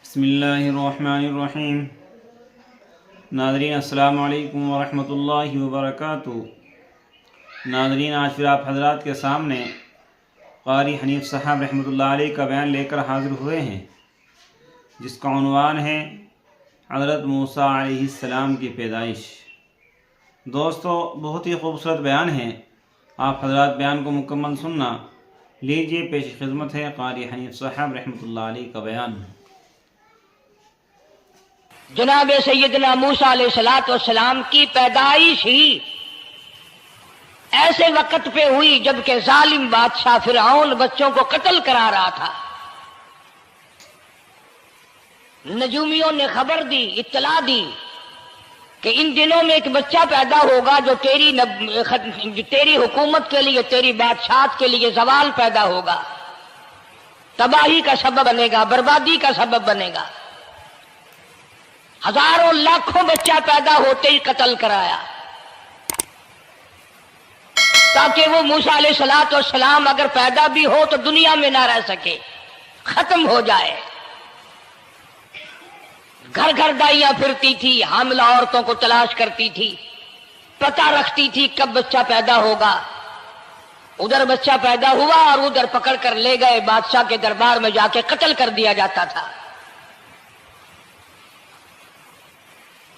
بسم اللہ الرحمن الرحیم۔ ناظرین السلام علیکم ورحمۃ اللہ وبرکاتہ۔ ناظرین، آج پھر آپ حضرات کے سامنے قاری حنیف صاحب رحمۃ اللہ علیہ کا بیان لے کر حاضر ہوئے ہیں، جس کا عنوان ہے حضرت موسیٰ علیہ السلام کی پیدائش۔ دوستو، بہت ہی خوبصورت بیان ہے، آپ حضرات بیان کو مکمل سننا۔ لیجیے، پیش خدمت ہے قاری حنیف صاحب رحمۃ اللہ علیہ کا بیان۔ جناب سیدنا موسیٰ علیہ السلام کی پیدائش ہی ایسے وقت پہ ہوئی جبکہ ظالم بادشاہ فرعون بچوں کو قتل کرا رہا تھا۔ نجومیوں نے خبر دی، اطلاع دی کہ ان دنوں میں ایک بچہ پیدا ہوگا جو تیری حکومت کے لیے، تیری بادشاہت کے لیے زوال پیدا ہوگا، تباہی کا سبب بنے گا، بربادی کا سبب بنے گا۔ ہزاروں لاکھوں بچہ پیدا ہوتے ہی قتل کرایا تاکہ وہ موسیٰ علیہ السلام اگر پیدا بھی ہو تو دنیا میں نہ رہ سکے، ختم ہو جائے۔ گھر گھر دائیاں پھرتی تھی، حاملہ عورتوں کو تلاش کرتی تھی، پتہ رکھتی تھی کب بچہ پیدا ہوگا۔ ادھر بچہ پیدا ہوا اور ادھر پکڑ کر لے گئے، بادشاہ کے دربار میں جا کے قتل کر دیا جاتا تھا۔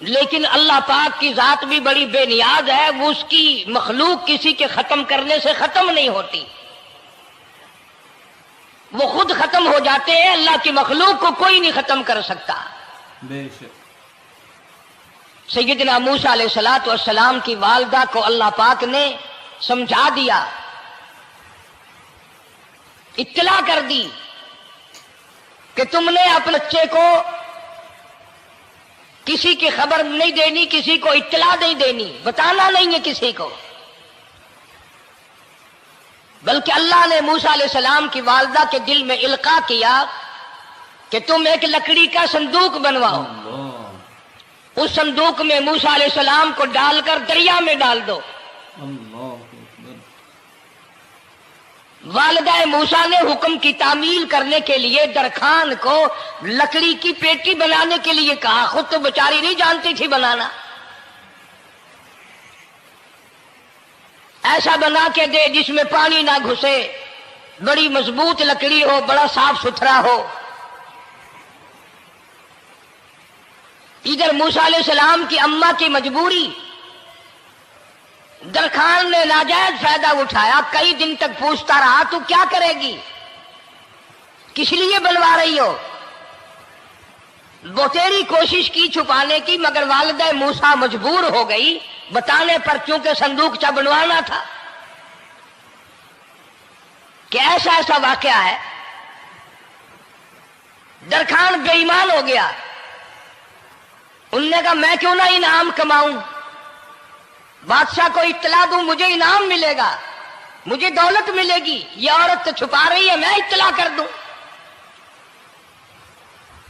لیکن اللہ پاک کی ذات بھی بڑی بے نیاز ہے، وہ اس کی مخلوق کسی کے ختم کرنے سے ختم نہیں ہوتی، وہ خود ختم ہو جاتے ہیں۔ اللہ کی مخلوق کو کوئی نہیں ختم کر سکتا۔ بے شک سیدنا موسیٰ علیہ السلام کی والدہ کو اللہ پاک نے سمجھا دیا، اطلاع کر دی کہ تم نے اپنے بچے کو کسی کی خبر نہیں دینی، کسی کو اطلاع نہیں دینی، بتانا نہیں ہے کسی کو، بلکہ اللہ نے موسیٰ علیہ السلام کی والدہ کے دل میں القاء کیا کہ تم ایک لکڑی کا صندوق بنواؤ، اس صندوق میں موسیٰ علیہ السلام کو ڈال کر دریا میں ڈال دو۔ والدہ موسیٰ نے حکم کی تعمیل کرنے کے لیے درخان کو لکڑی کی پیٹی بنانے کے لیے کہا، خود تو بیچاری نہیں جانتی تھی بنانا۔ ایسا بنا کے دے جس میں پانی نہ گھسے، بڑی مضبوط لکڑی ہو، بڑا صاف ستھرا ہو۔ ادھر موسیٰ علیہ السلام کی اماں کی مجبوری، درخان نے ناجائز فائدہ اٹھایا، کئی دن تک پوچھتا رہا تو کیا کرے گی، کس لیے بنوا رہی ہو؟ وہ تیری کوشش کی چھپانے کی، مگر والدہ موسیٰ مجبور ہو گئی بتانے پر، کیونکہ صندوق چا بنوانا تھا۔ کہ ایسا واقعہ ہے، درخان بے ایمان ہو گیا۔ انہوں نے کہا میں کیوں نہ انعام کماؤں، بادشاہ کو اطلاع دوں، مجھے انعام ملے گا، مجھے دولت ملے گی، یہ عورت تو چھپا رہی ہے، میں اطلاع کر دوں۔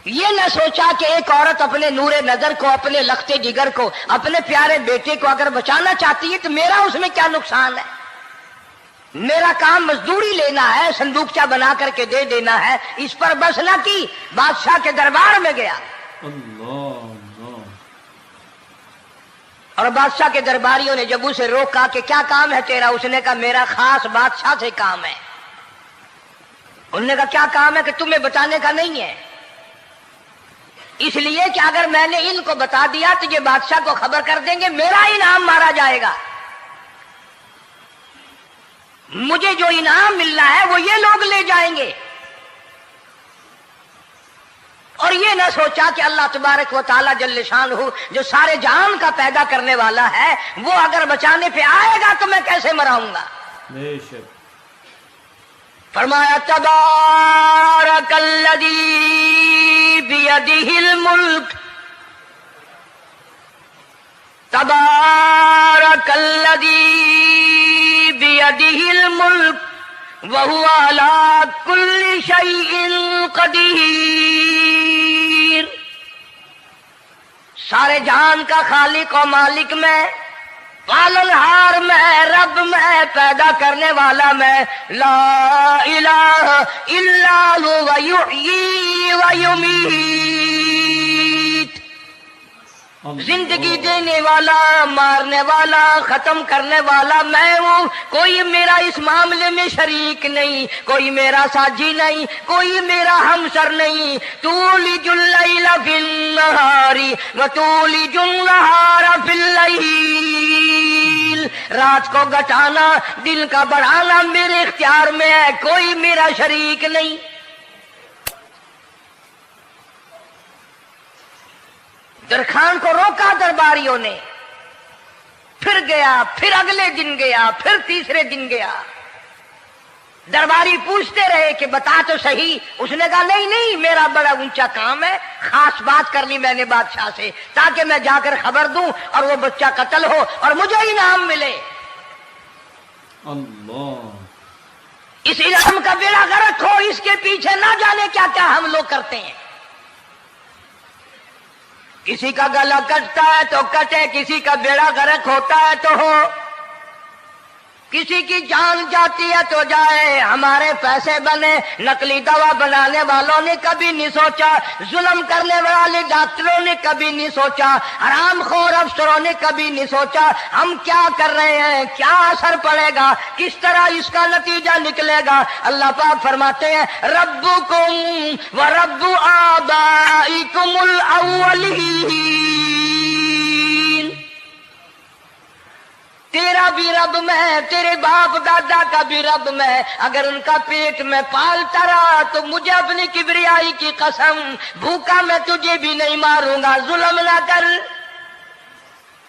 یہ نہ سوچا کہ ایک عورت اپنے نور نظر کو، اپنے لخت جگر کو، اپنے پیارے بیٹے کو اگر بچانا چاہتی ہے تو میرا اس میں کیا نقصان ہے؟ میرا کام مزدوری لینا ہے، صندوقچہ بنا کر کے دے دینا ہے، اس پر بس نہ کی، بادشاہ کے دربار میں گیا۔ اور بادشاہ کے درباریوں نے جب اسے روکا کہ کیا کام ہے تیرا، اس نے کہا میرا خاص بادشاہ سے کام ہے۔ انہوں نے کہا کیا کام ہے؟ کہ تمہیں بتانے کا نہیں ہے، اس لیے کہ اگر میں نے ان کو بتا دیا تو یہ بادشاہ کو خبر کر دیں گے، میرا انعام مارا جائے گا، مجھے جو انعام ملنا ہے وہ یہ لوگ لے جائیں گے۔ اور یہ نہ سوچا کہ اللہ تبارک و تعالی جل شانہ جو سارے جہان کا پیدا کرنے والا ہے، وہ اگر بچانے پہ آئے گا تو میں کیسے مراؤں گا۔ بے شک فرمایا تبارک الذی بیدہ الملک، تبارک الذی بیدہ الملک وَهُوَ عَلَىٰ كُلِّ شَيْءٍ قَدِيرٌ۔ سارے جہان کا خالق و مالک میں، پالنہار میں، رب میں، پیدا کرنے والا میں، لا الہ الا هو یحیی و یمیت، زندگی دینے والا، مارنے والا، ختم کرنے والا میں ہوں، کوئی میرا اس معاملے میں شریک نہیں، کوئی میرا ساجی نہیں، کوئی میرا ہمسر نہیں۔ تولج اللیل فی النہار وتولج النہار فی اللیل، رات کو گھٹانا، دن کا بڑھانا میرے اختیار میں ہے، کوئی میرا شریک نہیں۔ درخان کو روکا درباریوں نے، پھر گیا، پھر اگلے دن گیا، پھر تیسرے دن گیا۔ درباری پوچھتے رہے کہ بتا تو صحیح، اس نے کہا نہیں نہیں، میرا بڑا اونچا کام ہے، خاص بات کر لی میں نے بادشاہ سے تاکہ میں جا کر خبر دوں اور وہ بچہ قتل ہو اور مجھے انعام ملے۔ اللہ، اس علم کا بیڑا غرق ہو، اس کے پیچھے نہ جانے کیا کیا ہم لوگ کرتے ہیں۔ کسی کا گلا کٹتا ہے تو کٹے، کسی کا بیڑا غرق ہوتا ہے تو ہو، کسی کی جان جاتی ہے تو جائے، ہمارے پیسے بنے۔ نقلی دوا بنانے والوں نے کبھی نہیں سوچا، ظلم کرنے والے ڈاکٹروں نے کبھی نہیں سوچا، حرام خور افسروں نے کبھی نہیں سوچا ہم کیا کر رہے ہیں، کیا اثر پڑے گا، کس طرح اس کا نتیجہ نکلے گا۔ اللہ پاک فرماتے ہیں ربکم و رب آبائکم الاولین، تیرا بھی رب میں، تیرے باپ دادا کا بھی رب میں، اگر ان کا پیٹ میں پالتا رہا تو مجھے اپنی کبریائی کی قسم، بھوکا میں تجھے بھی نہیں ماروں گا۔ ظلم نہ کر،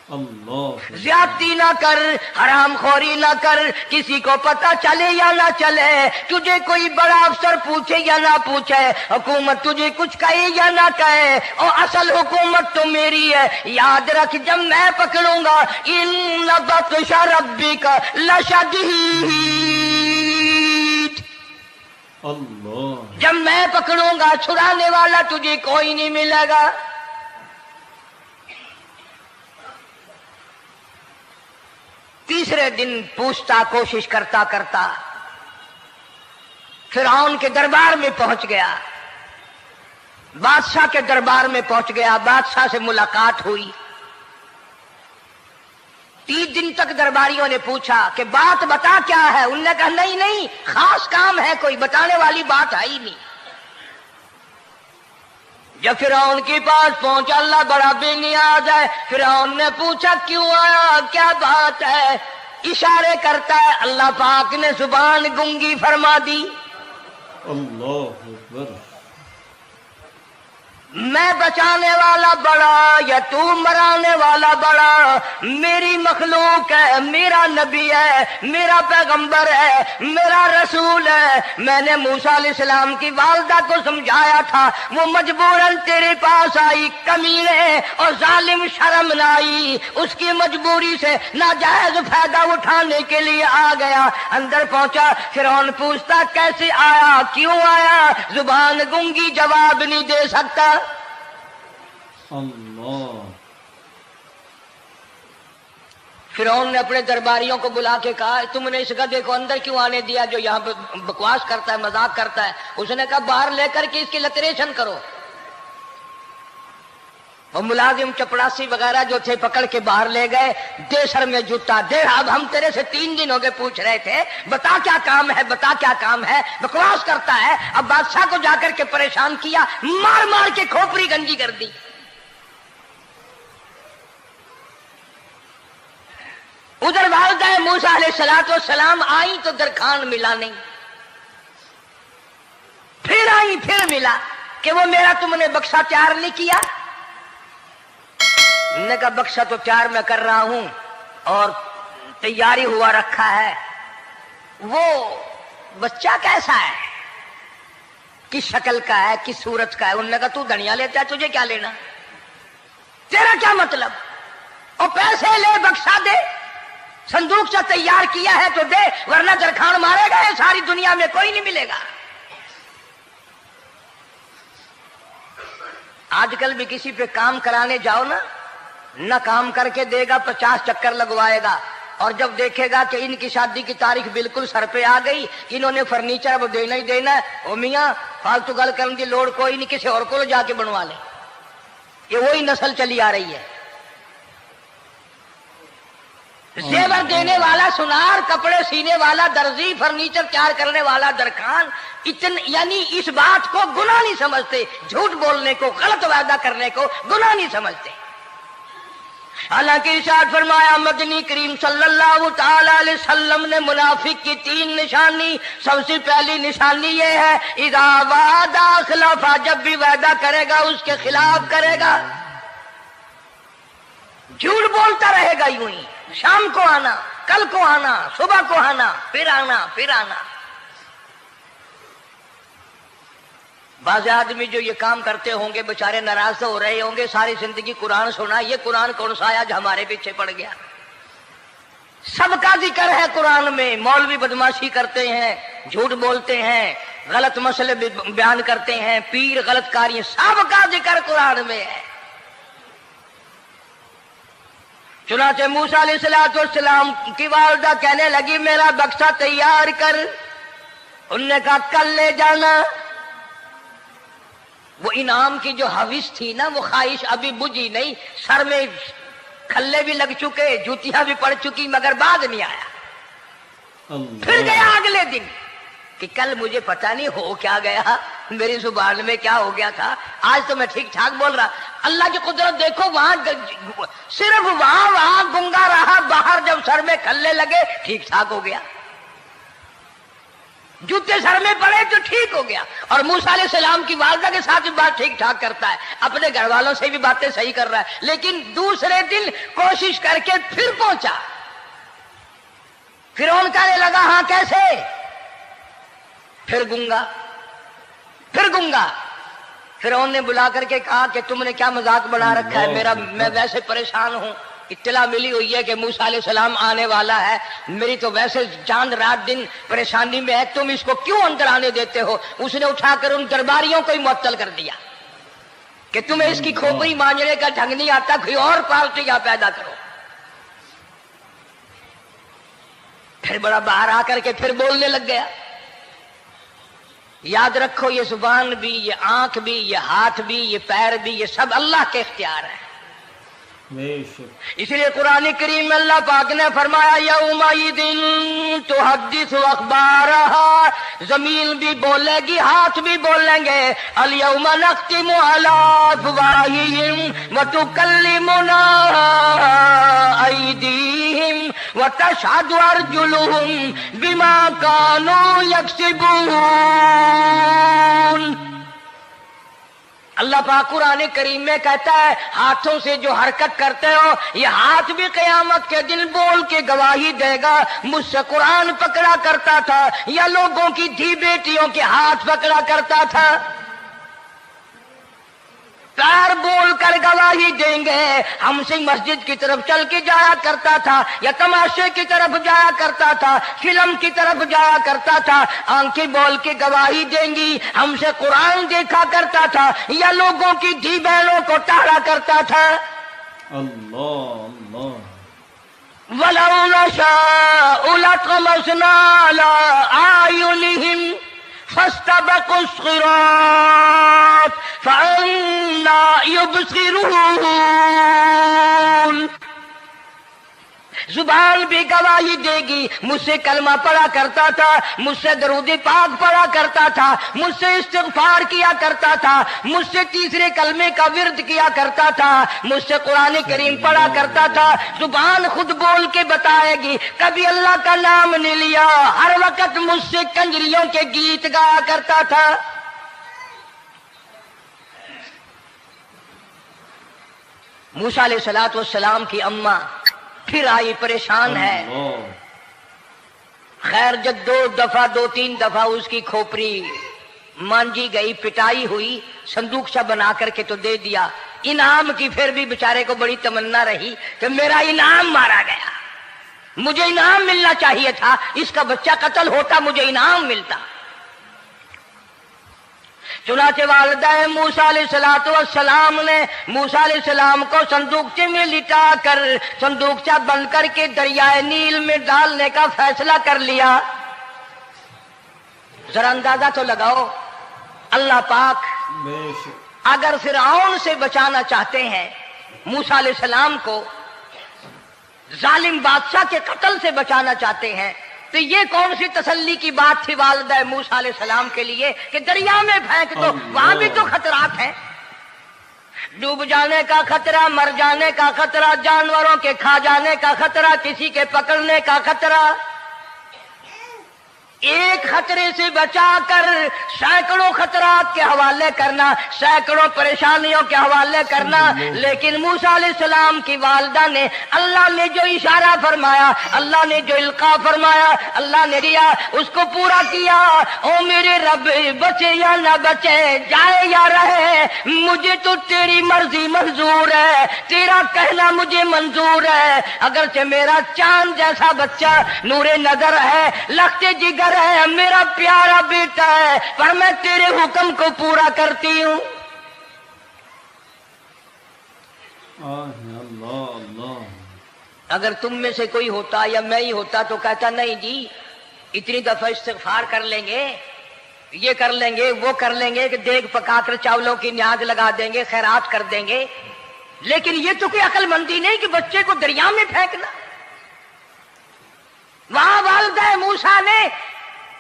اللہ، زیادتی نہ کر، حرام خوری نہ کر، کسی کو پتہ چلے یا نہ چلے، تجھے کوئی بڑا افسر پوچھے یا نہ پوچھے، حکومت تجھے کچھ کہے یا نہ کہے، اور اصل حکومت تو میری ہے۔ یاد رکھ جب میں پکڑوں گا، ان بطش ربک لشدید، اللہ، جب میں پکڑوں گا چھڑانے والا تجھے کوئی نہیں ملے گا۔ تیسرے دن پوچھتا، کوشش کرتا کرتا فرعون کے دربار میں پہنچ گیا، بادشاہ کے دربار میں پہنچ گیا، بادشاہ سے ملاقات ہوئی۔ 3 دن تک درباریوں نے پوچھا کہ بات بتا کیا ہے، انہوں نے کہا نہیں نہیں، خاص کام ہے، کوئی بتانے والی بات ہے ہی نہیں۔ جب فرعون کے پاس پہنچا، اللہ بڑا بے نیاز ہے، فرعون نے پوچھا کیوں آیا، کیا بات ہے، اشارے کرتا ہے، اللہ پاک نے زبان گنگی فرما دی۔ اللہ اکبر، میں بچانے والا بڑا یا تو مرانے والا بڑا، میری مخلوق ہے، میرا نبی ہے، میرا پیغمبر ہے، میرا رسول ہے۔ میں نے موسیٰ علیہ السلام کی والدہ کو سمجھایا تھا، وہ مجبوراً تیرے پاس آئی، کمینے اور ظالم شرم نہ آئی، اس کی مجبوری سے ناجائز فائدہ اٹھانے کے لیے آ گیا۔ اندر پہنچا، فرعون پوچھتا کیسے آیا، کیوں آیا، زبان گنگی جواب نہیں دے سکتا۔ اللہ، فرعون نے اپنے درباریوں کو بلا کے کہا تم نے اس گدھے کو اندر کیوں آنے دیا جو یہاں پہ بکواس کرتا ہے، مذاق کرتا ہے؟ اس نے کہا باہر لے کر کے اس کی لتریشن کرو۔ وہ ملازم چپڑاسی وغیرہ جو تھے پکڑ کے باہر لے گئے، دے سر میں جوتا، دے اب ہم تیرے سے 3 دن ہو گئے پوچھ رہے تھے، بتا کیا کام ہے، بتا کیا کام ہے، بکواس کرتا ہے۔ اب بادشاہ کو جا کر کے پریشان کیا، مار مار کے کھوپڑی گنجی کر دی۔ ادھر والدہ موسیٰ علیہ السلام آئی تو درخان ملا نہیں، پھر آئی پھر ملا کہ وہ میرا تم نے بکسا تیار نہیں کیا۔ نے کہا بکسا تو تیار میں کر رہا ہوں اور تیاری ہوا رکھا ہے، وہ بچہ کیسا ہے، کس شکل کا ہے، کس صورت کا ہے؟ انہوں نے کہا تو دنیا لیتا ہے، تجھے کیا لینا، تیرا کیا مطلب، اور پیسے لے بکسا دے، صندوق سے تیار کیا ہے تو دے، ورنہ درخان مارے گا، ساری دنیا میں کوئی نہیں ملے گا۔ آج کل بھی کسی پہ کام کرانے جاؤ نا، न काम करके देगा, 50 चक्कर लगवाएगा, और जब देखेगा कि इनकी शादी की तारीख बिल्कुल सर पे आ गई, इन्होंने फर्नीचर अब देना ही देना है, ओ मियाँ फालतू गल करने की लोड़ कोई नहीं, किसी और को जाके बनवा ले। ये वही नस्ल चली आ रही है। जेवर देने वाला सुनार, कपड़े सीने वाला दर्जी, फर्नीचर तैयार करने वाला दरखान, यानी इस बात को गुनाह नहीं समझते, झूठ बोलने को, गलत वादा करने को गुनाह नहीं समझते। हालांकि इरशाद फरमाया मदनी करीम सल्लल्लाहु ताला अलैहि वसल्लम ने मुनाफिक की 3 निशानी, सबसे पहली निशानी ये है इज़ा वादा खिलाफा, जब भी वादा करेगा उसके खिलाफ करेगा, झूठ बोलता रहेगा यूं ही, शाम को आना, कल को आना, सुबह को आना, फिर आना, फिर आना। बाज़ आदमी जो ये काम करते होंगे बेचारे नाराज तो हो रहे होंगे, सारी जिंदगी कुरान सुना, ये कुरान कौन सा आया जो हमारे पीछे पड़ गया। सबका जिक्र है कुरान में, मौलवी बदमाशी करते हैं, झूठ बोलते हैं, गलत मसले बयान करते हैं, पीर गलत कार्य, सबका जिक्र कुरान में है। चुनाचे मूसा अलैहिस्सलाम की वालिदा कहने लगी मेरा बक्सा तैयार कर, उनने कहा कल ले जाना। वो इनाम की जो हविस थी ना, वो ख्वाहिश अभी बुझी नहीं, सर में खल्ले भी लग चुके, जूतियां भी पड़ चुकी, मगर बाद नहीं आया। फिर गया अगले दिन कि कल मुझे पता नहीं हो क्या गया, मेरी जुबान में क्या हो गया था, आज तो मैं ठीक ठाक बोल रहा। अल्लाह की कुदरत देखो, वहां सिर्फ वहां गुंगा रहा, बाहर जब सर में खल्ले लगे ठीक ठाक हो गया, जूते सर में पड़े तो ठीक हो गया। और मूसा अलैहिस्सलाम की वालिदा के साथ भी बात ठीक ठाक करता है, अपने घर वालों से भी बातें सही कर रहा है, लेकिन दूसरे दिन कोशिश करके फिर पहुंचा। फिरौन कहने लगा हाँ कैसे, फिर गुंगा, फिर गुंगा। फिरौन ने बुला करके कहा कि तुमने क्या मजाक बना रखा है मेरा, मैं वैसे परेशान हूं, इत्तला मिली हुई है कि मूसा अलैहिस्सलाम आने वाला है, मेरी तो वैसे चांद रात दिन परेशानी में है, तुम इसको क्यों अंदर आने देते हो। उसने उठाकर उन दरबारियों को ही मुअत्तल कर दिया कि तुम्हें इसकी खोपड़ी मांझने का ढंग नहीं आता, कोई और पार्टी यहां पैदा करो। फिर बड़ा बाहर आकर के फिर बोलने लग गया। याद रखो ये जुबान भी, ये आंख भी, ये हाथ भी, ये पैर भी, ये सब अल्लाह के इख्तियार है। इसलिए कुरान करीम में अल्लाह पाक ने फरमाया यौमइदिन तुहद्दिसु अखबारहा, जमीन भी बोलेगी, हाथ भी बोलेंगे। अल यौमा नख्तिमु अला अफवाहिहिम व तुकल्लिमुना अयदीहिम व तशहदु अर्जुलुहुम बिमा कानू यक्सिबून। अल्लाह पाक कुरान करीम में कहता है हाथों से जो हरकत करते हो, ये हाथ भी क़यामत के दिन बोल के गवाही देगा, मुझसे कुरान पकड़ा करता था या लोगों की धी बेटियों के हाथ पकड़ा करता था। पैर बोल कर गवाही देंगे, हमसे मस्जिद की तरफ चल के जाया करता था या तमाशे की तरफ जाया करता था, फिल्म की तरफ जाया करता था। आंखें बोल के गवाही देंगी, हमसे कुरान देखा करता था या लोगों की धी बहनों को टाड़ा करता था। अल्लाह अल्लाह। वलौ नशाउ लतमसना अला आयुनिहिम फस्तबकुस सिरात फअन्ना युबसिरून। जुबान भी गवाही देगी, मुझसे कलमा पढ़ा करता था, मुझसे दरूद पाक पढ़ा करता था, मुझसे इस्तिग़फ़ार किया करता था, मुझसे तीसरे कलमे का विर्द किया करता था, मुझसे कुरान करीम पढ़ा करता था। जुबान खुद बोल के बताएगी, कभी अल्लाह का नाम नहीं लिया, हर वक्त मुझसे कंजरियों के गीत गाया करता था। मूसा अलैहिस्सलातु वस्सलाम की अम्मा फिर आई, परेशान है। खैर जब 2-3 दफा उसकी खोपड़ी मांझी गई, पिटाई हुई, संदूक सा बना करके तो दे दिया। इनाम की फिर भी बेचारे को बड़ी तमन्ना रही कि मेरा इनाम मारा गया, मुझे इनाम मिलना चाहिए था, इसका बच्चा कत्ल होता मुझे इनाम मिलता। चुनाचे वालिदा मूसा अलैहिस्सलाम ने मूसा अलैहिस्सलाम को संदूकचे में लिटा कर संदूकचा बंद करके दरियाए नील में डालने का फैसला कर लिया। जरा अंदाजा तो लगाओ, अल्लाह पाक अगर फिरऔन से बचाना चाहते हैं, मूसा अलैहिस्सलाम को जालिम बादशाह के कत्ल से बचाना चाहते हैं, तो ये कौन सी तसल्ली की बात थी वालिदा मूसा अलैहिस्सलाम के लिए कि दरिया में फेंक दो, वहां भी तो खतरात हैं, डूब जाने का खतरा, मर जाने का खतरा, जानवरों के खा जाने का खतरा, किसी के पकड़ने का खतरा। एक खतरे से बचाकर सैकड़ों खतरात के हवाले करना, सैकड़ों परेशानियों के हवाले करना। लेकिन मूसा अलैहिस्सलाम की वालिदा ने अल्लाह ने जो इशारा फरमाया, अल्लाह ने जो इल्का फरमाया, अल्लाह ने दिया, उसको पूरा किया। ओ मेरे रब, बचे या ना बचे, जाए या रहे, मुझे तो तेरी मर्जी मंजूर है, तेरा कहना मुझे मंजूर है। अगरचे मेरा चांद जैसा बच्चा नूरे नजर है, लखते जिगर है, मेरा प्यारा बेटा है, पर मैं तेरे हुक्म को पूरा करती हूं। अगर तुम में से कोई होता या मैं ही होता तो कहता नहीं जी, इतनी दफा इस्तिग़फ़ार कर लेंगे, ये कर लेंगे, वो कर लेंगे, कि देग पकाकर चावलों की न्याज लगा देंगे, खैरात कर देंगे। लेकिन ये तो कोई अक्लमंदी नहीं कि बच्चे को दरिया में फेंकना। वहां वालिदा मूसा ने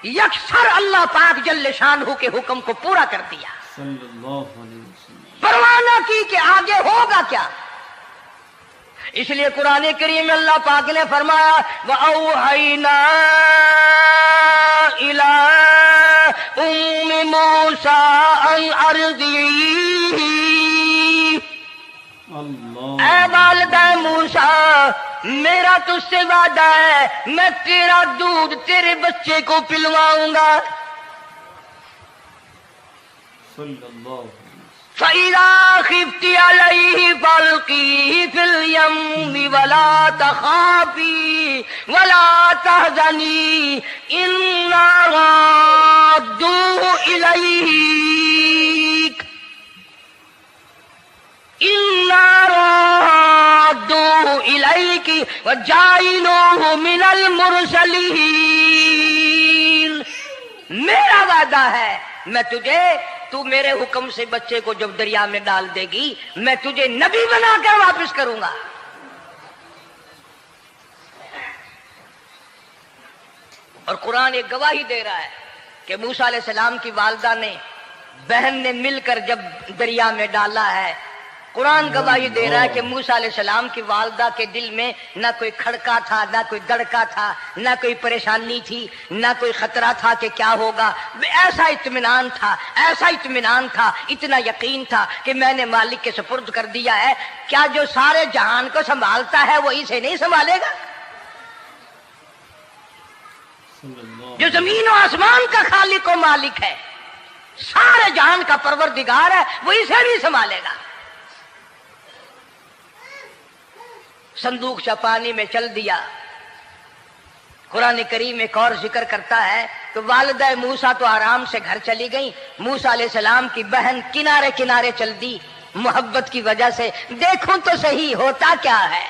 यकसर अल्लाह पाक जल्ले शानहू के हुक्म को पूरा कर दिया, परवाह न की कि आगे होगा क्या। इसलिए कुरान करीम में अल्लाह पाक ने फरमाया, वअौहैना इला उम्मी मूसा अन अर्ज़ीही, ऐ वालिदा मूसा, मेरा तुझसे वादा है, मैं तेरा दूध तेरे बच्चे को पिलवाऊंगा। फ़इज़ा ख़िफ़्ती अलैहि फ़अल्क़ीही फ़िल यम्मि वला तख़ाफ़ी वला तहज़नी इन्ना राद्दूहु इलैक, इन्ना राद्दूहु इलैकी व जाइलूहु मिनल मुरसलीन। मेरा वादा है, मैं तुझे, तू मेरे हुक्म से बच्चे को जब दरिया में डाल देगी, मैं तुझे नबी बनाकर वापस करूंगा। और कुरान एक गवाही दे रहा है कि मूसा अलैहिस्सलाम की वालिदा ने, बहन ने मिलकर जब दरिया में डाला है, कुरान गवाही दे रहा है कि मूसा अलैहिस्सलाम की वालिदा के दिल में ना कोई खड़का था, ना कोई दड़का था, ना कोई परेशानी थी, ना कोई खतरा था कि क्या होगा। ऐसा इत्मीनान था, ऐसा इत्मीनान था, इतना यकीन था कि मैंने मालिक के सुपुर्द कर दिया है। क्या जो सारे जहान को संभालता है वो इसे नहीं संभालेगा? जो जमीन और आसमान का खालिक और मालिक है, सारे जहान का परवरदिगार है, वो इसे भी संभालेगा। संदूक पानी में चल दिया। कुरान करीम एक और जिक्र करता है कि वालिदा मूसा तो आराम से घर चली गई, मूसा अलैहिस्सलाम की बहन किनारे किनारे चल दी मोहब्बत की वजह से। देखूं तो सही होता क्या है।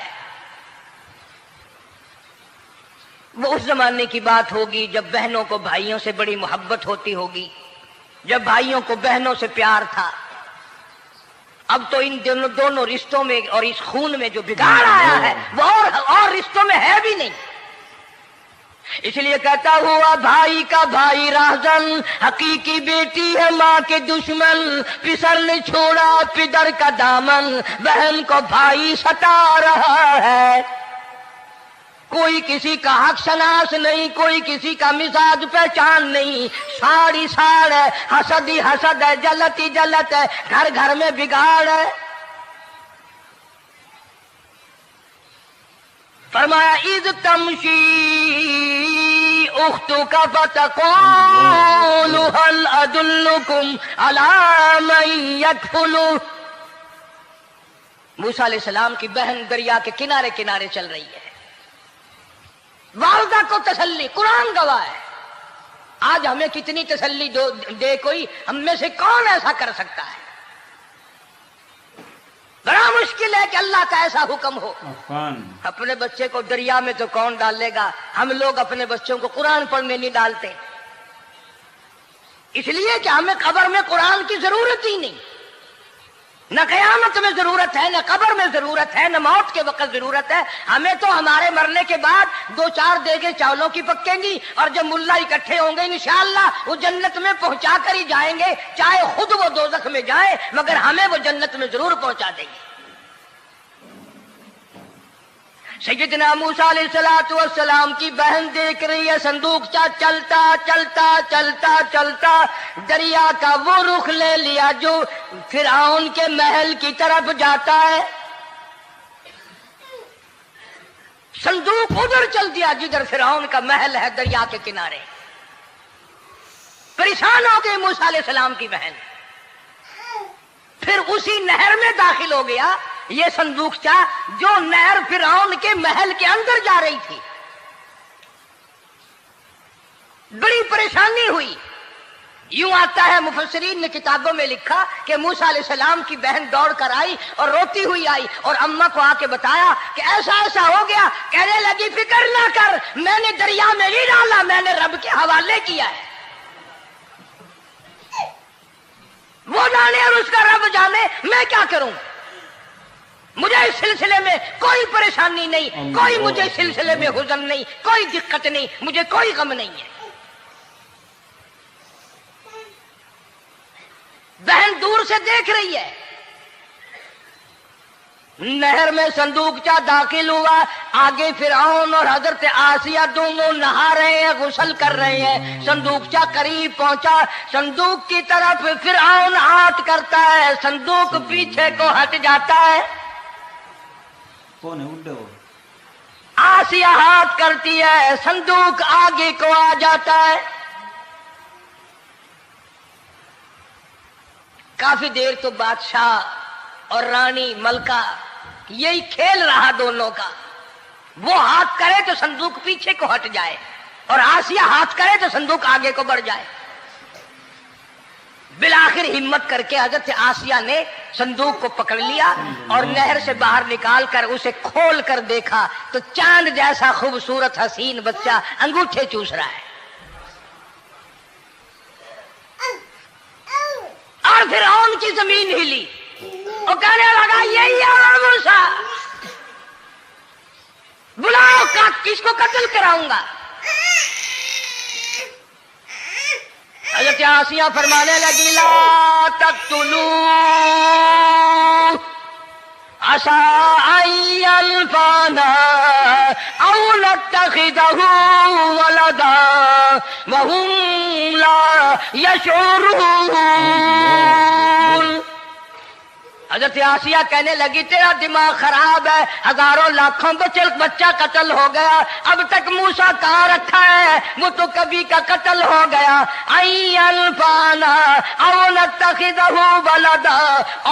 वो उस जमाने की बात होगी जब बहनों को भाइयों से बड़ी मोहब्बत होती होगी, जब भाइयों को बहनों से प्यार था। अब तो इन दोनों रिश्तों में और इस खून में जो बिगाड़ आया है वो और रिश्तों में है भी नहीं। इसलिए कहता हुआ भाई का भाई राहजन, हकीकी बेटी है माँ के दुश्मन, पिसर ने छोड़ा पिदर का दामन, बहन को भाई सता रहा है। कोई किसी का हक शनास नहीं, कोई किसी का मिजाज पहचान नहीं, साड़ी साड़ है, हसद ही हसद है, जलत ही जलत है, घर घर में बिगाड़ है। फरमाया इज़ तमशी उख्तुका फतक़ूलु हल अदुल्लुकुम अला मन यकफुलु। मूसा अलैहिस्सलाम की बहन दरिया के किनारे किनारे चल रही है, वालिदा को तसल्ली, कुरान गवाह है। آج ہمیں کتنی تسلی دے کوئی، ہم میں سے کون ایسا کر سکتا ہے؟ بڑا مشکل ہے کہ اللہ کا ایسا حکم ہو۔ اپنے بچے کو دریا میں تو کون ڈالے گا؟ ہم لوگ اپنے بچوں کو قرآن پڑھنے نہیں ڈالتے، اس لیے کہ ہمیں قبر میں قرآن کی ضرورت ہی نہیں، نہ قیامت میں ضرورت ہے، نہ قبر میں ضرورت ہے، نہ موت کے وقت ضرورت ہے۔ ہمیں تو ہمارے مرنے کے بعد 2-4 دیگیں چاولوں کی پکیں گی، اور جب ملا اکٹھے ہوں گے انشاءاللہ وہ جنت میں پہنچا کر ہی جائیں گے، چاہے خود وہ دوزخ میں جائیں، مگر ہمیں وہ جنت میں ضرور پہنچا دیں گے۔ سیدنا موسیٰ علیہ السلام کی بہن دیکھ رہی ہے صندوقچہ چلتا چلتا چلتا چلتا دریا کا وہ رخ لے لیا جو فرعون کے محل کی طرف جاتا ہے، صندوق ادھر چل دیا جدھر فرعون کا محل ہے، دریا کے کنارے۔ پریشان ہو گئی موسیٰ علیہ السلام کی بہن، پھر اسی نہر میں داخل ہو گیا یہ صندوقچہ جو نہر فرعون کے محل کے اندر جا رہی تھی۔ بڑی پریشانی ہوئی۔ یوں آتا ہے، مفسرین نے کتابوں میں لکھا کہ موسیٰ علیہ السلام کی بہن دوڑ کر آئی اور روتی ہوئی آئی اور اماں کو آ کے بتایا کہ ایسا ایسا ہو گیا۔ کہنے لگی فکر نہ کر، میں نے دریا میں نہیں ڈالا، میں نے رب کے حوالے کیا ہے، وہ جانے اور اس کا رب جانے، میں کیا کروں؟ مجھے اس سلسلے میں کوئی پریشانی نہیں، کوئی مجھے اس سلسلے میں حزن نہیں، کوئی دقت نہیں، مجھے کوئی غم نہیں ہے۔ بہن دور سے دیکھ رہی ہے، نہر میں صندوقچہ داخل ہوا، آگے فرعون اور حضرت آسیہ دونوں نہا رہے ہیں، غسل کر رہے ہیں۔ صندوقچہ قریب پہنچا، صندوق کی طرف فرعون ہاتھ کرتا ہے، صندوق پیچھے کو ہٹ جاتا ہے، آسیہ ہاتھ کرتی ہے، صندوق آگے کو آ جاتا ہے۔ کافی دیر تو بادشاہ اور رانی ملکہ یہی کھیل رہا دونوں کا، وہ ہاتھ کرے تو صندوق پیچھے کو ہٹ جائے اور آسیہ ہاتھ کرے تو صندوق آگے کو بڑھ جائے۔ بالآخر ہمت کر کے حضرت آسیہ نے صندوق کو پکڑ لیا اور نہر سے باہر نکال کر اسے کھول کر دیکھا تو چاند جیسا خوبصورت حسین بچہ انگوٹھے چوس رہا ہے، اور فرعون کی زمین ہلی، وہ کہنے لگا یہی ہے موسیٰ، بلاؤ، کس کو قتل کراؤں گا؟ حضرت آسیہ فرمانے لگی لا تقتلوا عسى أن ينفعنا أو نتخذه ولدا وهم لا يشعرون۔ حضرت آسیہ کہنے لگی تیرا دماغ خراب ہے، ہزاروں لاکھوں بچہ قتل ہو گیا، اب تک موسیٰ کہاں رکھا ہے؟ وہ تو کبھی کا قتل ہو گیا۔ الفانا او نتخذہ ولدا،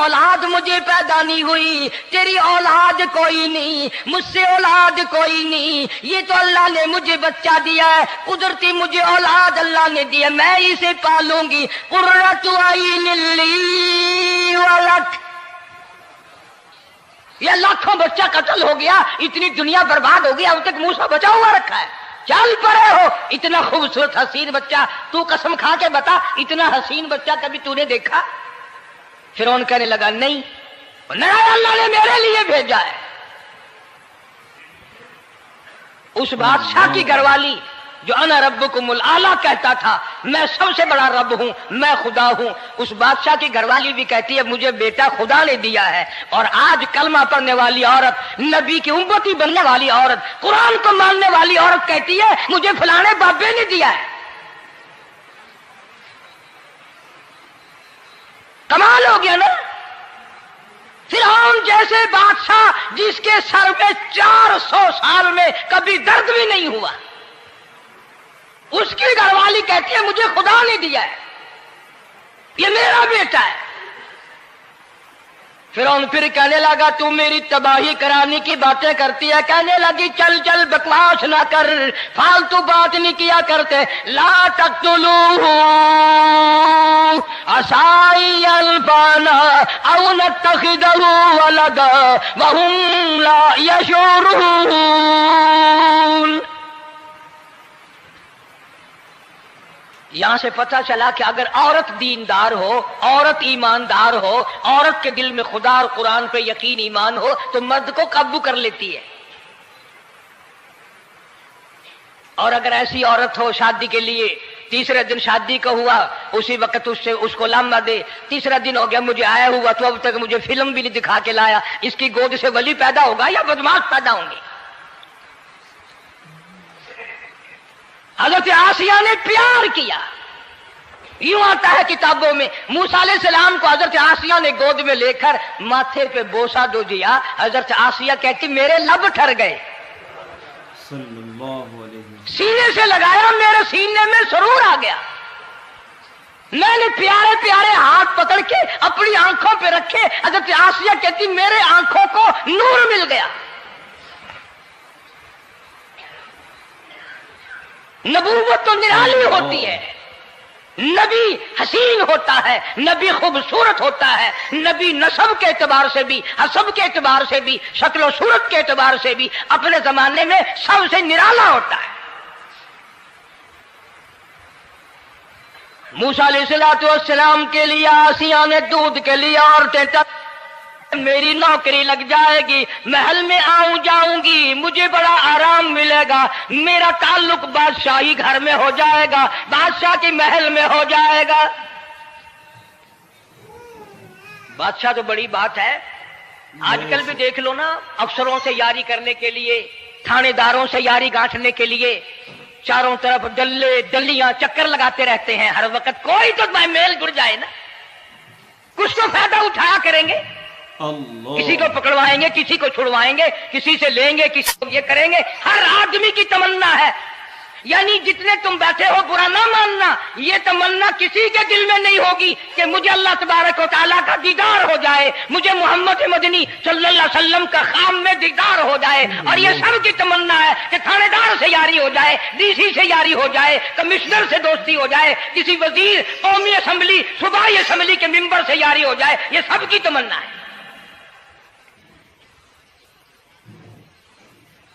اولاد مجھے پیدا نہیں ہوئی، تیری اولاد کوئی نہیں، مجھ سے اولاد کوئی نہیں، یہ تو اللہ نے مجھے بچہ دیا ہے، قدرتی مجھے اولاد اللہ نے دیا، میں اسے پالوں گی۔ قرۃ عین لی ولک، یہ لاکھوں بچہ قتل ہو گیا، اتنی دنیا برباد ہو گئی، اب تک موسیٰ بچا ہوا رکھا ہے، چل پڑے ہو، اتنا خوبصورت حسین بچہ، تو قسم کھا کے بتا اتنا حسین بچہ کبھی تو نے دیکھا؟ فرعون کہنے لگا نہیں، اللہ نے میرے لیے بھیجا ہے۔ اس بادشاہ کی گھر والی جو انا ربکم الاعلی کہتا تھا، میں سب سے بڑا رب ہوں، میں خدا ہوں، اس بادشاہ کی گھر والی بھی کہتی ہے مجھے بیٹا خدا نے دیا ہے۔ اور آج کلمہ پڑھنے والی عورت، نبی کی امتی بننے والی عورت، قرآن کو ماننے والی عورت کہتی ہے مجھے فلانے بابے نے دیا ہے۔ کمال ہو گیا نا؟ فرعون جیسے بادشاہ جس کے سر میں 400 سال میں کبھی درد بھی نہیں ہوا، اس کی گھر والی کہتی ہے مجھے خدا نے دیا ہے، یہ میرا بیٹا ہے۔ फिरौन फिर कहने लगा तू मेरी तबाही कराने की बातें करती है। कहने लगी चल चल बकवास ना कर, फालतू बात नहीं किया करते। ला तक़्तुलूहु असाई अल्बाना औ नत्तखिदहु वलदा वहुम ला यशऊरून। यहां से पता चला कि अगर औरत दीनदार हो, औरत ईमानदार हो, औरत के दिल में खुदा और कुरान पे यकीन ईमान हो तो मर्द को काबू कर लेती है। और अगर ऐसी औरत हो शादी के लिए, तीसरे दिन शादी का हुआ, उसी वक्त उससे उसको लामा दे, तीसरा दिन हो गया मुझे आया हुआ तो अब तक मुझे फिल्म भी नहीं दिखा के लाया, इसकी गोद से वली पैदा होगा या बदमाश पैदा होंगे। हज़रत आसिया ने प्यार किया। यूं आता है किताबों में मूसा अलैहिस्सलाम को हज़रत आसिया ने गोद में लेकर माथे पे बोसा दो दिया। हज़रत आसिया कहती मेरे लब ठर गए, सल्लल्लाहु अलैहि वसल्लम। सीने से लगाया, मेरे सीने में सुरूर आ गया। मैंने प्यारे प्यारे हाथ पकड़ के अपनी आंखों पे रखे। हज़रत आसिया कहती मेरे आंखों को नूर मिल गया। नबूवत तो निराली होती है, नबी हसीन होता है, नबी खूबसूरत होता है, नबी नसब के एतबार से भी, हसब के एतबार से भी, शक्ल सूरत के एतबार से भी अपने जमाने में सबसे निराला होता है। मूसा अलैहिस्सलाम के लिए आसिया ने दूध के लिए औरतें मेरी नौकरी लग जाएगी, महल में आऊं जाऊंगी, मुझे बड़ा आराम मिलेगा, मेरा ताल्लुक बादशाही घर में हो जाएगा, बादशाह की महल में हो जाएगा। बादशाह तो बड़ी बात है। आजकल भी देख लो ना, अफसरों से यारी करने के लिए, थानेदारों से यारी गांठने के लिए चारों तरफ डल्ले डल्लियां चक्कर लगाते रहते हैं हर वक्त। कोई तो मेल जुड़ जाए ना, कुछ तो फायदा उठाया करेंगे। किसी को पकड़वाएंगे, किसी को छुड़वाएंगे, किसी से लेंगे, किसी को ये करेंगे। हर आदमी की तमन्ना है, यानी जितने तुम बैठे हो बुरा ना मानना, ये तमन्ना किसी के दिल में नहीं होगी कि मुझे अल्लाह तबारक व तआला का दीदार हो जाए, मुझे मोहम्मद मदनी सल्लल्लाहु अलैहि वसल्लम का खाम में दीदार हो जाए। और ये सब की तमन्ना है कि थानेदार से यारी हो जाए, डीसी से यारी हो जाए, कमिश्नर से दोस्ती हो जाए, किसी वजीर, कौमी असेंबली, सूबाई असेंबली के मेंबर से यारी हो जाए। ये सब की तमन्ना है।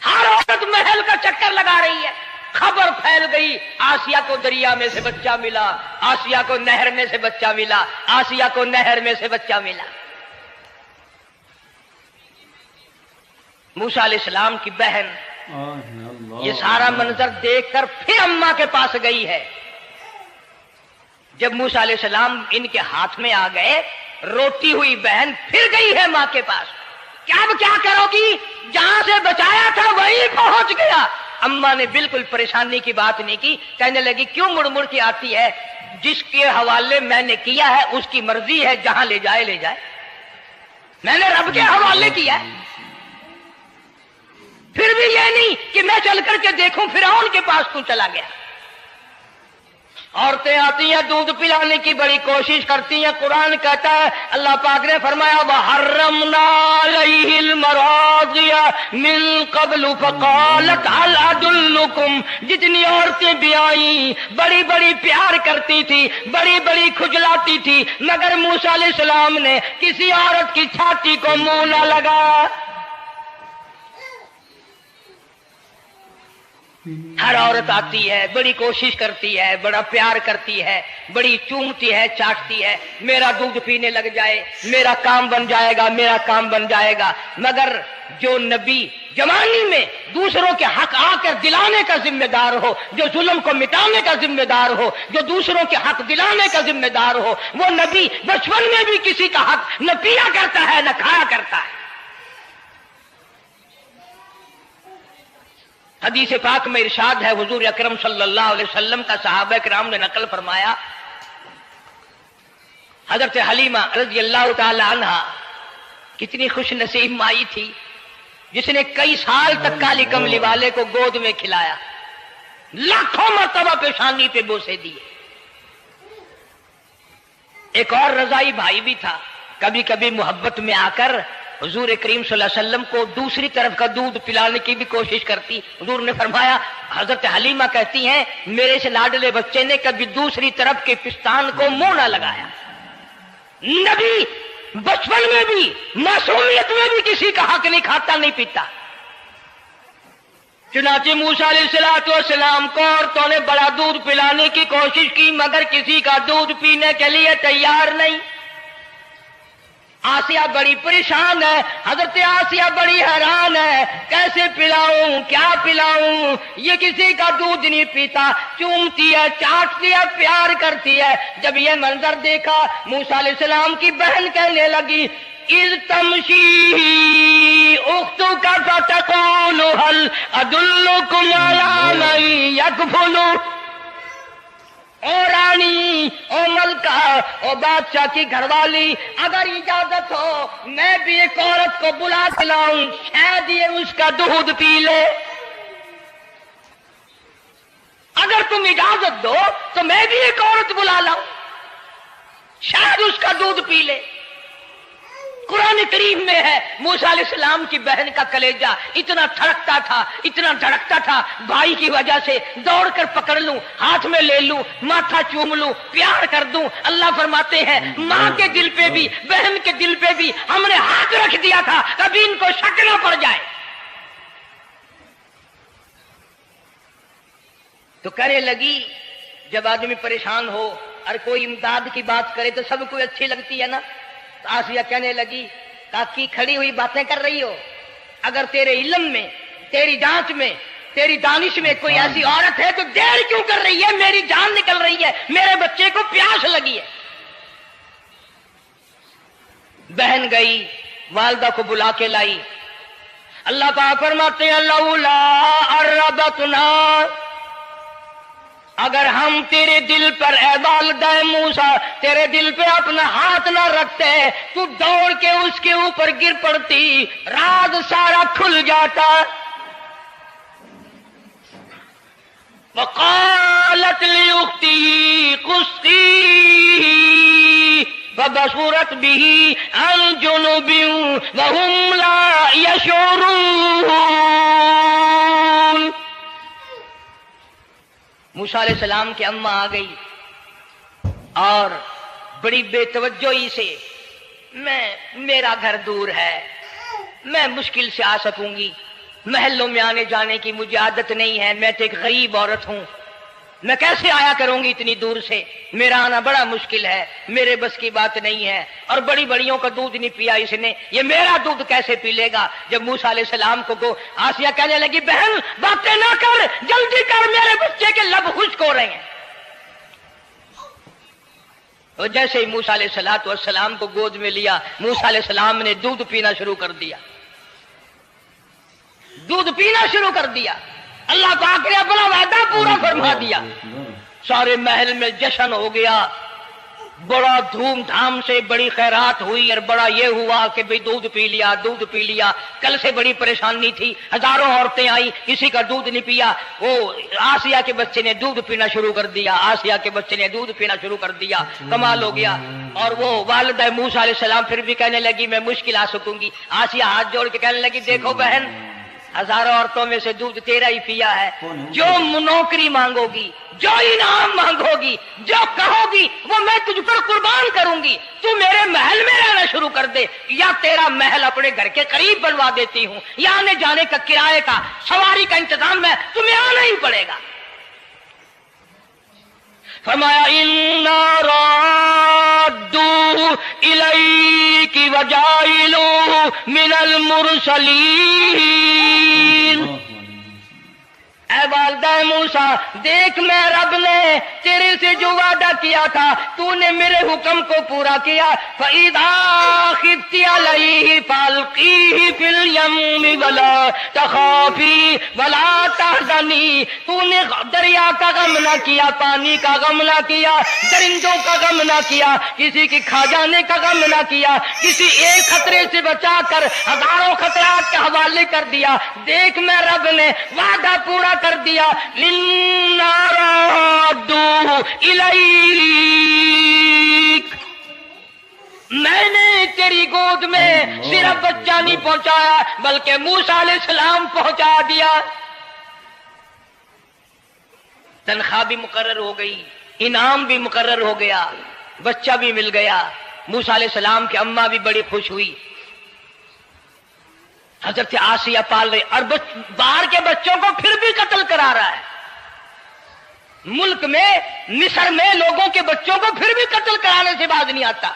हर औरत महल का चक्कर लगा रही है। खबर फैल गई, आसिया को दरिया में से बच्चा मिला, आसिया को नहर में से बच्चा मिला, आसिया को नहर में से बच्चा मिला। मूसा अलैहिस्सलाम की बहन ये सारा मंजर देखकर फिर अम्मा के पास गई है। जब मूसा अलैहिस्सलाम इनके हाथ में आ गए, रोती हुई बहन फिर गई है मां के पास। क्या करोगी, जहां से बचाया था वहीं पहुंच गया। अम्मा ने बिल्कुल परेशानी की बात नहीं की, कहने लगी क्यों मुड़ मुड़ के आती है, जिसके हवाले मैंने किया है उसकी मर्जी है, जहां ले जाए ले जाए, मैंने रब के हवाले किया है। फिर भी ये नहीं कि मैं चल करके देखूं फिरौन के पास तू चला गया। औरतें आती हैं, दूध पिलाने की बड़ी कोशिश करती हैं। कुरान कहता है, अल्लाह पाक ने फरमाया वहर्रमना अलैहिल मराज़िया मिन क़ब्लु फ़क़ालत हल अदुल्लुकुम। जितनी औरतें भी आई बड़ी बड़ी प्यार करती थी, बड़ी बड़ी खुजलाती थी, मगर मूसा अलैहिस्सलाम ने किसी औरत की छाती को मुंह न लगाया। हर औरत आती है, बड़ी कोशिश करती है, बड़ा प्यार करती है, बड़ी चूमती है, चाटती है, मेरा दूध पीने लग जाए, मेरा काम बन जाएगा, मेरा काम बन जाएगा। मगर जो नबी जवानी में दूसरों के हक आकर दिलाने का जिम्मेदार हो, जो जुल्म को मिटाने का जिम्मेदार हो, जो दूसरों के हक दिलाने का जिम्मेदार हो, वो नबी बचपन में भी किसी का हक न पिया करता है न खाया करता है। हदीस पाक में इरशाद है, हुजूर अकरम सल्लल्लाहु अलैहि वसल्लम का सहाबा किराम ने नकल फरमाया, हजरत हलीमा रज़ियल्लाहु ताला अन्हा कितनी खुश नसीब माई थी जिसने कई साल तक काली कमली वाले को गोद में खिलाया, लाखों मर्तबा पेशानी पे बोसे दिए। एक और रजाई भाई भी था, कभी कभी मोहब्बत में आकर हुजूर करीम सल्लल्लाहु अलैहि वसल्लम को दूसरी तरफ का दूध पिलाने की भी कोशिश करती। हुजूर ने फरमाया, हजरत हलीमा कहती हैं, मेरे से लाडले बच्चे ने कभी दूसरी तरफ के पिस्तान को मुंह ना लगाया। नबी बचपन में भी मासूमियत में भी किसी का हक नहीं खाता नहीं पीता। चुनाचे मूसा अलैहिस्सलाम को औरतों ने बड़ा दूध पिलाने की कोशिश की, मगर किसी का दूध पीने के लिए तैयार नहीं। आसिया बड़ी परेशान है, हजरत आसिया बड़ी हैरान है, कैसे पिलाऊं, क्या पिलाऊं, ये किसी का दूध नहीं पीता, चूमती है, चाटती है, प्यार करती है। जब ये मंजर देखा, मूसा अलैहिस्सलाम की बहन कहने लगी, इज़ तमशी उख्तुका फतक़ूलु हल अदुल्लुकुम अला मन यकफुलु। ओ रानी, ओ मलका, ओ बादशाह की घरवाली, अगर इजाजत हो मैं भी एक औरत को बुला के लाऊं, शायद ये उसका दूध पी ले। अगर तुम इजाजत दो तो मैं भी एक औरत बुला लाऊं, शायद उसका दूध पी ले। कुरान करीम में है, मूसा अलैहिस्सलाम की बहन का कलेजा इतना धड़कता था, इतना धड़कता था, भाई की वजह से दौड़कर पकड़ लूं, हाथ में ले लूं, माथा चूम लूं, प्यार कर दूं। अल्लाह फरमाते हैं, माँ के दिल पे भी, बहन के दिल पे भी हमने हाथ रख दिया था, कभी इनको शक न पड़ जाए। तो कहने लगी, जब आदमी परेशान हो और कोई इमदाद की बात करे तो सबको अच्छी लगती है ना। तो आसिया कहने लगी, काकी खड़ी हुई बातें कर रही हो, अगर तेरे इल्म में, तेरी जांच में, तेरी दानिश में कोई ऐसी औरत है तो देर क्यों कर रही है, मेरी जान निकल रही है, मेरे बच्चे को प्यास लगी है। बहन गई, वालदा को बुला के लाई। अल्लाह पाक फरमाते हैं, लौला अर्रबतना, अगर हम तेरे दिल पर ए वालिदा मूसा तेरे दिल पे अपना हाथ ना रखते, तू दौड़ के उसके ऊपर गिर पड़ती, राज सारा खुल जाता। वक़ालत लिउख्ती कुस्ती फबसूरत बिही अन जुनुबिन वहुम ला यशऊरून। मूसा अलैहिस्सलाम की अम्मा आ गई और बड़ी बेतवज्जोही से, मेरा घर दूर है, मैं मुश्किल से आ सकूंगी, महलों में आने जाने की मुझे आदत नहीं है, मैं तो एक गरीब औरत हूं, मैं कैसे आया करूंगी इतनी दूर से, मेरा आना बड़ा मुश्किल है, मेरे बस की बात नहीं है। और बड़ी बड़ियों का दूध नहीं पिया इसने, ये मेरा दूध कैसे पी लेगा। जब मूसा अलैहिस्सलाम को आसिया कहने लगी, बहन बातें ना कर, जल्दी कर, मेरे बच्चे के लब खुश्क हो रहे हैं। और जैसे ही मूसा अलैहिस्सलाम को गोद में लिया, मूसा अलैहिस्सलाम ने दूध पीना शुरू कर दिया, दूध पीना शुरू कर दिया। अल्लाह पाक ने अपना वादा पूरा फरमा दिया। सारे महल में जश्न हो गया, बड़ा धूमधाम से बड़ी खैरात हुई और बड़ा ये हुआ कि भाई दूध पी लिया, दूध पी लिया। कल से बड़ी परेशानी थी, हजारों औरतें आई, किसी का दूध नहीं पिया। वो आसिया के बच्चे ने दूध पीना शुरू कर दिया, आसिया के बच्चे ने दूध पीना शुरू कर दिया, कमाल हो गया। और वो वालिदा मूसा अलैहिस्सलाम फिर भी कहने लगी, मैं मुश्किल आ सकूंगी। आसिया हाथ जोड़ के कहने लगी, देखो बहन, हजारों औरतों में से दूध तेरा ही पिया है, जो नौकरी मांगोगी, जो इनाम मांगोगी, जो कहोगी वो मैं तुझ पर कुर्बान करूंगी। तू मेरे महल में रहना शुरू कर दे, या तेरा महल अपने घर के करीब बनवा देती हूं, या आने जाने का किराए का, सवारी का इंतजाम है, तुम्हें आना ही पड़ेगा। फरमाया, इन्ना राद्दू इलैकी वजाइलू मिनल मुरसलीन। ऐ वालिदा मूसा, देख मैं रब ने तेरे से जो वादा किया था, तूने मेरे हुक्म को पूरा किया। फ़इज़ा ख़िफ़्ती अलैहि फ़अल्क़ीही फ़िल यम्मि वला तख़ाफ़ी वला तहज़नी। तूने दरिया का गम ना किया, पानी का गम ना किया, दरिंदों का गम ना किया, किसी की खा जाने का गम ना किया, किसी एक खतरे से बचाकर हजारों खतरात के हवाले कर दिया। देख मैं रब ने वादा पूरा कर दिया। इन्ना राद्दू इलैक, میں نے تیری گود میں صرف بچہ نہیں پہنچایا بلکہ موسیٰ علیہ السلام پہنچا دیا. تنخواہ بھی مقرر ہو گئی، انعام بھی مقرر ہو گیا، بچہ بھی مل گیا. موسیٰ علیہ السلام کی اماں بھی بڑی خوش ہوئی. حضرت آسیہ پال رہی اور باہر کے بچوں کو پھر بھی قتل کرا رہا ہے. ملک میں مصر میں لوگوں کے بچوں کو پھر بھی قتل کرانے سے باز نہیں آتا.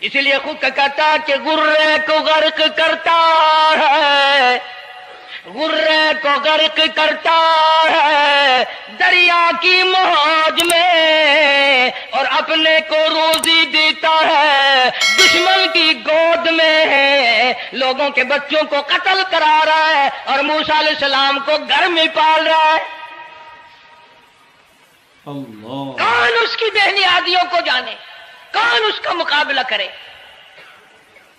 اسی لیے خود کا کہتا کہ غرے کو غرق کرتا ہے، غرے کو غرق کرتا ہے دریا کی موج میں، اور اپنے کو روزی دیتا ہے دشمن کی گود میں. لوگوں کے بچوں کو قتل کرا رہا ہے اور موسیٰ علیہ السلام کو گھر میں پال رہا ہے. اللہ. کون اس کی بہنیادیوں کو جانے، کون اس کا مقابلہ کرے.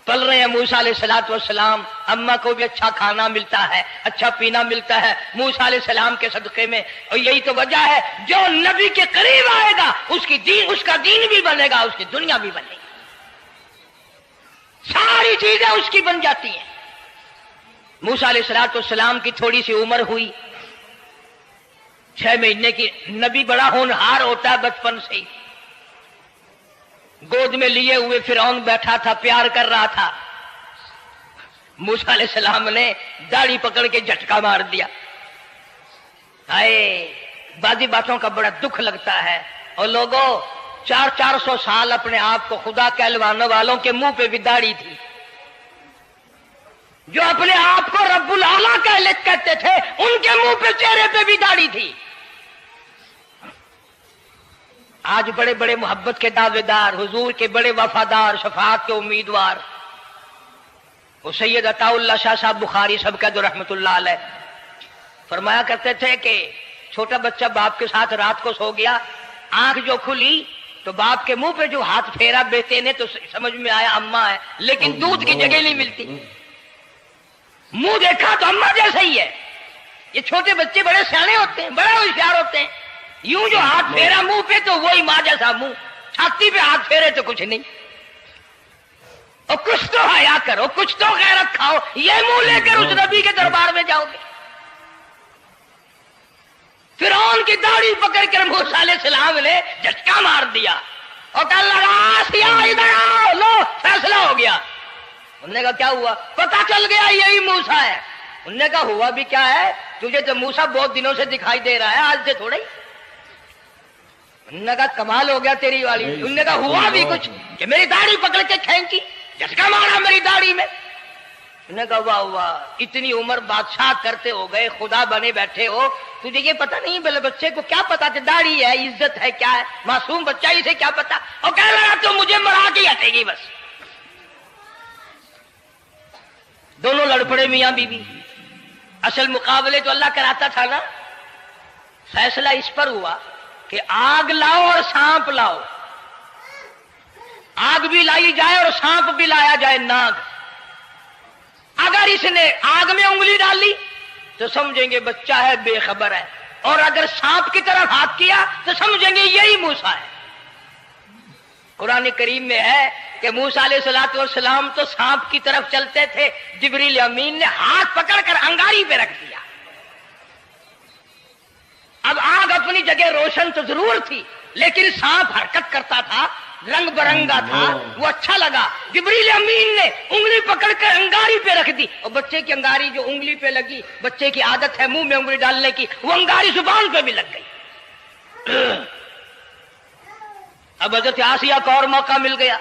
پل رہے ہیں موسیٰ علیہ السلام، اماں کو بھی اچھا کھانا ملتا ہے، اچھا پینا ملتا ہے موسیٰ علیہ السلام کے صدقے میں. اور یہی تو وجہ ہے جو نبی کے قریب آئے گا اس کا دین بھی بنے گا، اس کی دنیا بھی بنے گی، ساری چیزیں اس کی بن جاتی ہیں. موسیٰ علیہ السلام کی تھوڑی سی عمر ہوئی، 6 مہینے کی. نبی بڑا ہونہار ہوتا ہے بچپن سے ہی. گود میں لیے ہوئے فرعون بیٹھا تھا، پیار کر رہا تھا. موسیٰ علیہ السلام نے داڑھی پکڑ کے جھٹکا مار دیا. آئے بعضی باتوں کا بڑا دکھ لگتا ہے. اور لوگوں 400 سال اپنے آپ کو خدا کہلوانے والوں کے منہ پہ بھی داڑھی تھی، جو اپنے آپ کو رب العالی کہتے تھے ان کے منہ پہ چہرے پہ بھی داڑھی تھی. آج بڑے بڑے محبت کے دعوے دار، حضور کے بڑے وفادار، شفاعت کے امیدوار، وہ سید عطا اللہ شاہ صاحب بخاری سب کا جو رحمت اللہ علیہ فرمایا کرتے تھے کہ چھوٹا بچہ باپ کے ساتھ رات کو سو گیا، آنکھ جو کھلی تو باپ کے منہ پہ جو ہاتھ پھیرا بیٹے نے تو سمجھ میں آیا اماں ہے، لیکن دودھ کی جگہ نہیں ملتی. منہ دیکھا تو اماں جیسا ہی ہے. یہ چھوٹے بچے بڑے سیانے ہوتے ہیں، بڑے ہوشیار ہوتے ہیں. یوں جو ہاتھ پھیرا منہ پہ تو وہی ماں جیسا منہ، چھاتی پہ ہاتھ پھیرے تو کچھ نہیں. اور کچھ تو حیا کرو، کچھ تو غیرت کھاؤ. یہ منہ لے کر اس نبی کے دربار میں جاؤ گے؟ فرعون کی داڑھی پکڑ کر موسیٰ علیہ السلام نے جھٹکا مار دیا اور کہا لگا آسیہ ادھر آؤ، لو فیصلہ ہو گیا. انہوں نے کہا کیا ہوا؟ پتہ چل گیا یہی موسیٰ ہے. انہوں نے کہا ہوا بھی کیا ہے؟ تجھے تو موسیٰ بہت دنوں سے دکھائی دے رہا ہے، آج سے تھوڑا ہی. انہوں نے کہا کمال ہو گیا تیری والی. انہوں نے کہا ہوا بھی کچھ کہ میری داڑھی پکڑ کے کھینچی، جھٹکا مارا میری داڑھی میں. انہوں نے کہا واہ واہ، اتنی عمر بادشاہ کرتے ہو گئے، خدا بنے بیٹھے ہو، تجھے یہ پتہ نہیں؟ بلے بچے کو کیا پتا کہ داڑھی ہے، عزت ہے، کیا ہے؟ معصوم بچہ اسے کیا پتا؟ اور کہہ لگا تو مجھے مرا کے ہٹے گی بس. دونوں لڑ پڑے میاں بیوی. اصل مقابلے تو اللہ کراتا تھا نا. فیصلہ اس پر ہوا کہ آگ لاؤ اور سانپ لاؤ. آگ بھی لائی جائے اور سانپ بھی لایا جائے، ناگ. اگر اس نے آگ میں انگلی ڈالی تو سمجھیں گے بچہ ہے، بے خبر ہے، اور اگر سانپ کی طرف ہاتھ کیا تو سمجھیں گے یہی موسیٰ ہے. قرآن کریم میں ہے کہ موسیٰ علیہ السلام تو سانپ کی طرف چلتے تھے، جبریل امین نے ہاتھ پکڑ کر انگاری پہ رکھ دیا. اب آگ اپنی جگہ روشن تو ضرور تھی، لیکن سانپ حرکت کرتا تھا، رنگ برنگا تھا، وہ اچھا لگا. جبریل امین نے انگلی پکڑ کر انگاری پہ رکھ دی، اور بچے کی انگاری جو انگلی پہ لگی، بچے کی عادت ہے منہ میں انگلی ڈالنے کی، وہ انگاری زبان پہ بھی لگ گئی. اب حضرت آسیہ کو اور موقع مل گیا.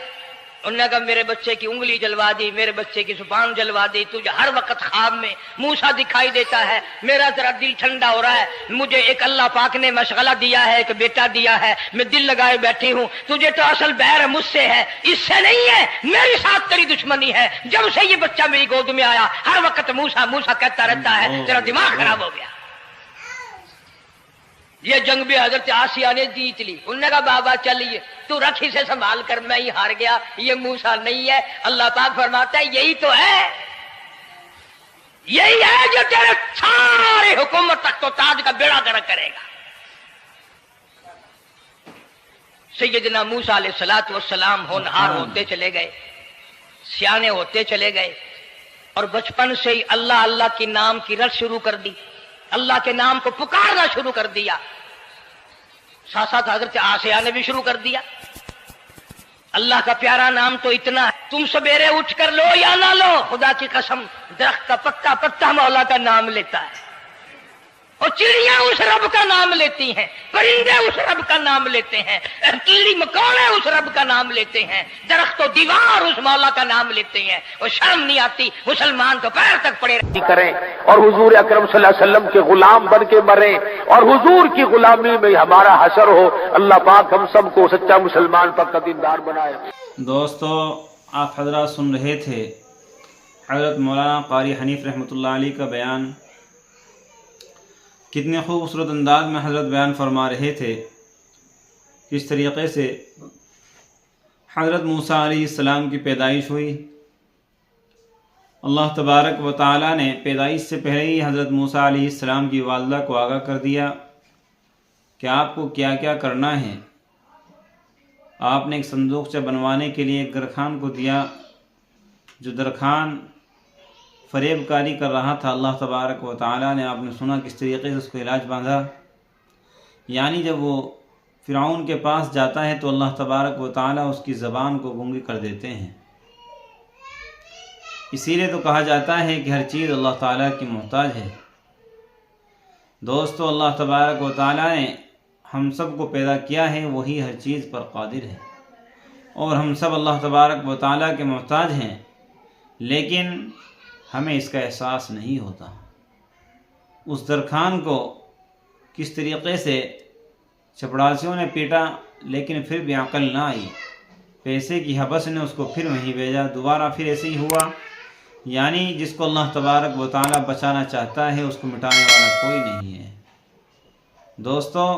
انہوں نے کہا میرے بچے کی انگلی جلوا دی، میرے بچے کی زبان جلوا دی، تجھے ہر وقت خواب میں موسیٰ دکھائی دیتا ہے، میرا ذرا دل ٹھنڈا ہو رہا ہے. مجھے ایک اللہ پاک نے مشغلہ دیا ہے، ایک بیٹا دیا ہے، میں دل لگائے بیٹھی ہوں. تجھے تو اصل بیر مجھ سے ہے، اس سے نہیں ہے. میرے ساتھ تیری دشمنی ہے. جب سے یہ بچہ میری گود میں آیا ہر وقت موسیٰ موسیٰ کہتا رہتا ہے، تیرا دماغ خراب ہو گیا. یہ جنگ بھی حضرت آسیہ نے جیت لی. انہوں نے کہا بابا چلیے تو رکھ اسے سنبھال کر، میں ہی ہار گیا، یہ موسیٰ نہیں ہے. اللہ پاک فرماتا ہے یہی تو ہے، یہی ہے جو تیرے سارے حکومت تخت و تاج کا بیڑا گرک کرے گا. सैयदना मूसा अलैहिस्सलातु वस्सलाम होनहार होते चले गए, सियाने होते चले गए और बचपन से ही अल्लाह अल्लाह के नाम की रट शुरू कर दी, अल्लाह के नाम को पुकारना शुरू कर दिया। साथ साथ हजरत आसिया ने भी शुरू कर दिया। अल्लाह का प्यारा नाम तो इतना है, तुम सवेरे उठ कर लो या ना लो, खुदा की कसम दरख्त का पत्ता पत्ता मौला का नाम लेता है, और चिड़िया उस रब का नाम लेती हैं, परिंदे उस रब का नाम लेते हैं, कीड़ी मकोड़े उस रब का नाम लेते हैं, दरख्त दीवार उस मौला का नाम लेते हैं। और शर्म नहीं आती मुसलमान तो पैर तक पड़े करें और हुजूर अकरम सल्लल्लाहु अलैहि वसल्लम के गुलाम बन के मरे और हुजूर की गुलामी में हमारा हशर हो। अल्लाह पाक हम सबको सच्चा मुसलमान पक्का दीनदार बनाए। दोस्तों, आप हजरात सुन रहे थे हज़रत मौलाना क़ारी हनीफ रहमतुल्लाह अलैह का बयान। कितने खूबसूरत अंदाज में हज़रत बयान फरमा रहे थे, किस तरीक़े से हज़रत मूसा अलैहिस्सलाम की पैदाइश हुई। अल्लाह तबारक व तआला ने पैदाइश से पहले ही हज़रत मूसा अलैहिस्सलाम की वालिदा को आगाह कर दिया कि आपको क्या क्या करना है। आपने एक संदूकचा बनवाने के लिए एक दरखान को दिया, जो दरखान फरेबकारी कर रहा था। अल्लाह तबारक व तआला ने, आपने सुना किस तरीके से उसको इलाज बांधा। यानी जब वो फ़िरऔन के पास जाता है तो अल्लाह तबारक व तआला उसकी ज़बान को गूंगी कर देते हैं। इसीलिए तो कहा जाता है कि हर चीज़ अल्लाह ताला की मोहताज है। दोस्तों, अल्लाह तबारक व तआला ने हम सब को पैदा किया है, वही हर चीज़ पर कादिर है और हम सब अल्लाह तबारक व तआला के मोहताज हैं, लेकिन हमें इसका एहसास नहीं होता। उस दरखान को किस तरीक़े से चपड़ासियों ने पीटा, लेकिन फिर भी अकल ना आई। पैसे की हवस ने उसको फिर वहीं भेजा, दोबारा फिर ऐसे ही हुआ। यानी जिसको अल्लाह तबारक व तआला बचाना चाहता है, उसको मिटाने वाला कोई नहीं है। दोस्तों,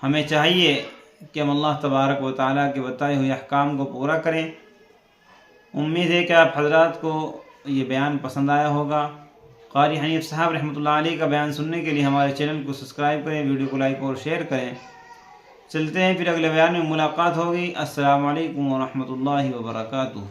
हमें चाहिए कि हम अल्लाह तबारक व तआला के बताए हुए अहकाम को पूरा करें। उम्मीद है कि आप हजरात को ये बयान पसंद आया होगा। क़ारी हनीफ साहब रहमतुल्लाह अलैह का बयान सुनने के लिए हमारे चैनल को सब्सक्राइब करें, वीडियो को लाइक और शेयर करें। चलते हैं, फिर अगले बयान में मुलाकात होगी। अस्सलामु अलैकुम व रहमतुल्लाहि व बरकातुहू।